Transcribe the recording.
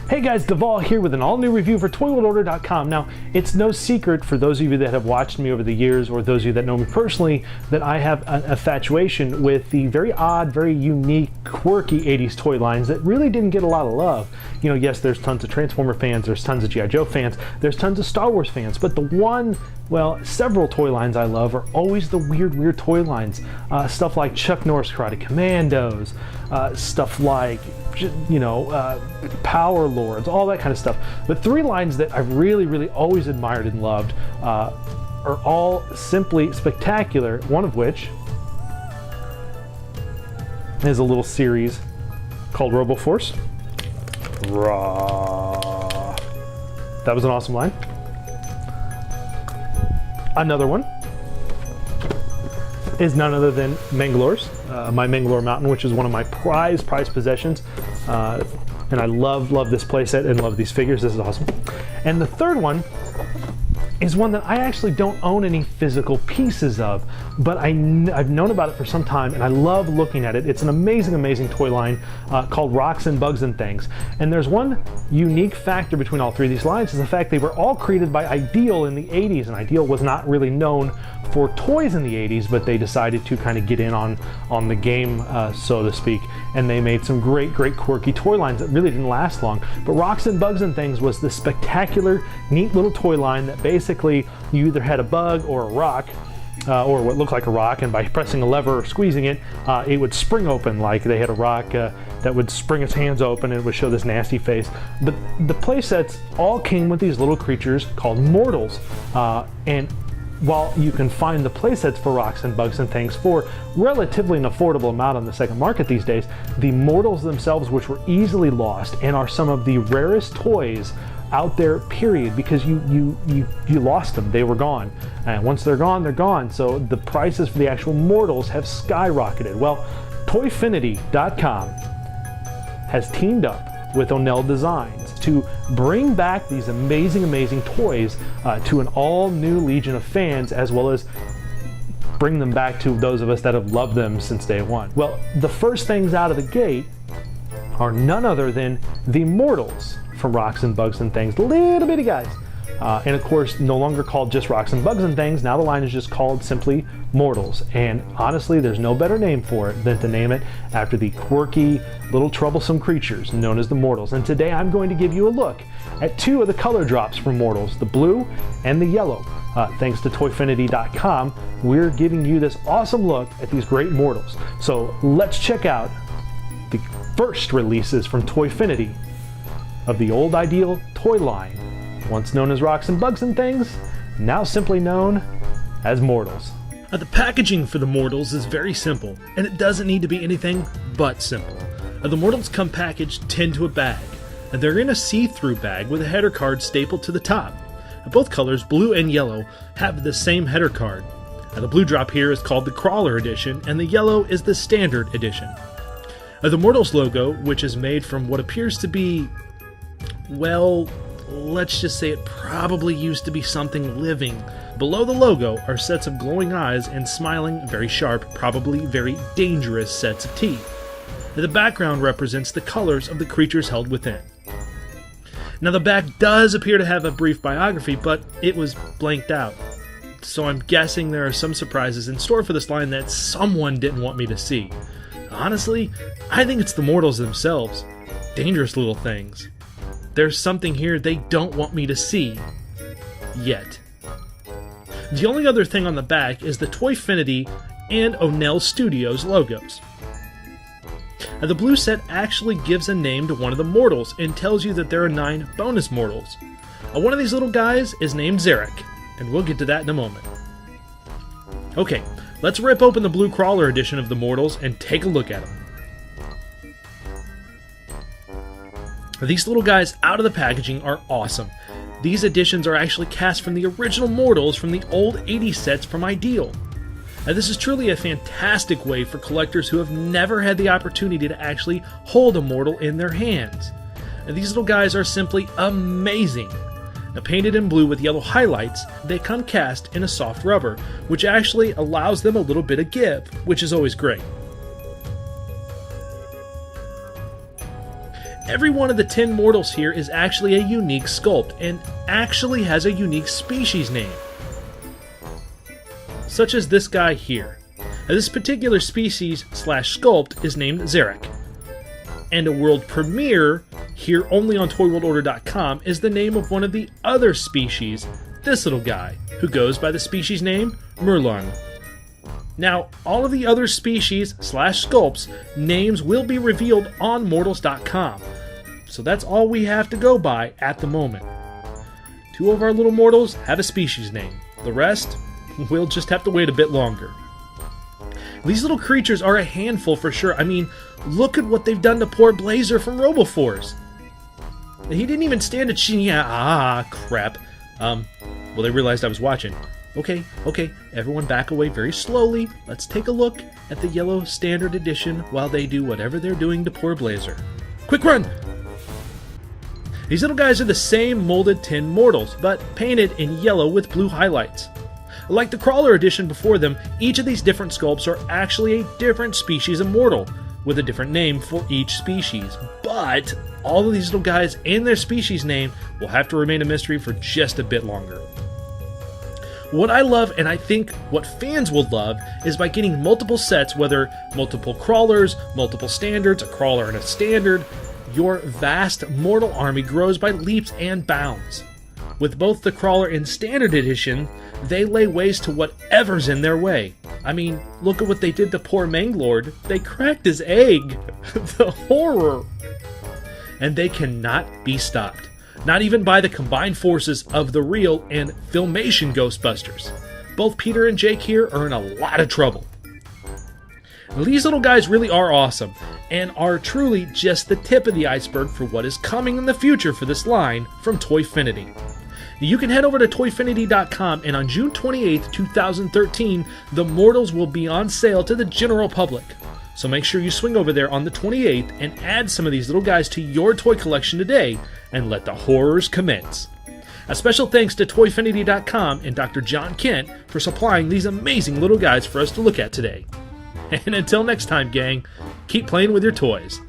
Hey guys, Devall here with an all-new review for ToyWorldOrder.com. Now, it's no secret for those of you that have watched me over the years, or those of you that know me personally, that I have an infatuation with the very odd, very unique, quirky 80s toy lines that really didn't get a lot of love. You know, yes, there's tons of Transformer fans, there's tons of G.I. Joe fans, there's tons of Star Wars fans, but the one, well, several toy lines I love are always the weird toy lines. Stuff like Chuck Norris Karate Commandos, stuff like, you know, Power Lords, all that kind of stuff. The three lines that I've really always admired and loved are all simply spectacular, one of which is a little series called RoboForce. Raw. That was an awesome line. Another one is none other than Mangalores, my Mangalore Mountain, which is one of my prized possessions. And I love this playset and love these figures. This is awesome. And the third one is one that I actually don't own any physical pieces of, but I've known about it for some time, and I love looking at it. It's an amazing toy line called Rocks and Bugs and Things. And there's one unique factor between all three of these lines, is the fact they were all created by Ideal in the 80s, and Ideal was not really known for toys in the 80s, but they decided to kind of get in on the game, so to speak, and they made some great quirky toy lines that really didn't last long. But Rocks and Bugs and Things was this spectacular, neat little toy line that basically you either had a bug or a rock, or what looked like a rock, and by pressing a lever or squeezing it, it would spring open. Like they had a rock that would spring its hands open and it would show this nasty face. But the play sets all came with these little creatures called Mordles, and while you can find the playsets for Rocks and Bugs and Things for relatively an affordable amount on the second market these days, the Mordles themselves, which were easily lost and are some of the rarest toys out there, period, because you lost them. They were gone, and once they're gone, they're gone. So the prices for the actual Mordles have skyrocketed. Well, Toyfinity.com has teamed up with Onell Designs to bring back these amazing toys to an all-new legion of fans, as well as bring them back to those of us that have loved them since day one. Well, the first things out of the gate are none other than the Mordles from Rocks and Bugs and Things, little bitty guys. And of course, no longer called just Rocks and Bugs and Things. Now the line is just called simply Mordles. And honestly, there's no better name for it than to name it after the quirky, little troublesome creatures known as the Mordles. And today I'm going to give you a look at two of the color drops from Mordles, the blue and the yellow. Thanks to Toyfinity.com, we're giving you this awesome look at these great Mordles. So let's check out the first releases from Toyfinity of the old Ideal toy line, once known as Rocks and Bugs and Things, now simply known as Mordles. The packaging for the Mordles is very simple, and it doesn't need to be anything but simple. The Mordles come packaged into a bag, and they're in a see-through bag with a header card stapled to the top. Both colors, blue and yellow, have the same header card. The blue drop here is called the Crawler Edition, and the yellow is the Standard Edition. The Mordles logo, which is made from what appears to be, well, let's just say it probably used to be something living. Below the logo are sets of glowing eyes and smiling, very sharp, probably very dangerous sets of teeth. The background represents the colors of the creatures held within. Now the back does appear to have a brief biography, but it was blanked out. So I'm guessing there are some surprises in store for this line that someone didn't want me to see. Honestly, I think it's the Mordles themselves. Dangerous little things. There's something here they don't want me to see. Yet. The only other thing on the back is the Toyfinity and Onell Studios logos. The blue set actually gives a name to one of the Mordles and tells you that there are 9 bonus Mordles. One of these little guys is named Zarek, and we'll get to that in a moment. Okay, let's rip open the blue Crawler edition of the Mordles and take a look at them. These little guys out of the packaging are awesome. These editions are actually cast from the original Mordles from the old 80s sets from Ideal. Now, this is truly a fantastic way for collectors who have never had the opportunity to actually hold a Mordle in their hands. And these little guys are simply amazing. Now, painted in blue with yellow highlights, they come cast in a soft rubber, which actually allows them a little bit of give, which is always great. Every one of the 10 Mordles here is actually a unique sculpt and actually has a unique species name, such as this guy here. Now, this particular species / sculpt is named Zarek, and a world premiere here only on ToyWorldOrder.com is the name of one of the other species, this little guy, who goes by the species name Merlon. Now, all of the other species / sculpts names will be revealed on Mordles.com, so that's all we have to go by at the moment. 2 of our little Mordles have a species name. The rest, we'll just have to wait a bit longer. These little creatures are a handful for sure. I mean, look at what they've done to poor Blazer from RoboForce. He didn't even stand a chance. Yeah, crap. Well, they realized I was watching. Okay, everyone back away very slowly. Let's take a look at the yellow standard edition while they do whatever they're doing to poor Blazer. Quick run! These little guys are the same molded tin Mordles, but painted in yellow with blue highlights. Like the Crawler edition before them, each of these different sculpts are actually a different species of Mordle, with a different name for each species. But all of these little guys and their species name will have to remain a mystery for just a bit longer. What I love, and I think what fans will love, is by getting multiple sets, whether multiple crawlers, multiple standards, a crawler and a standard, your vast mortal army grows by leaps and bounds. With both the crawler and standard edition, they lay waste to whatever's in their way. I mean, look at what they did to poor Manglord. They cracked his egg. The horror. And they cannot be stopped. Not even by the combined forces of the real and Filmation Ghostbusters. Both Peter and Jake here are in a lot of trouble. These little guys really are awesome, and are truly just the tip of the iceberg for what is coming in the future for this line from Toyfinity. You can head over to Toyfinity.com, and on June 28th, 2013, the Mordles will be on sale to the general public. So make sure you swing over there on the 28th and add some of these little guys to your toy collection today, and let the horrors commence. A special thanks to Toyfinity.com and Dr. John Kent for supplying these amazing little guys for us to look at today. And until next time, gang, keep playing with your toys.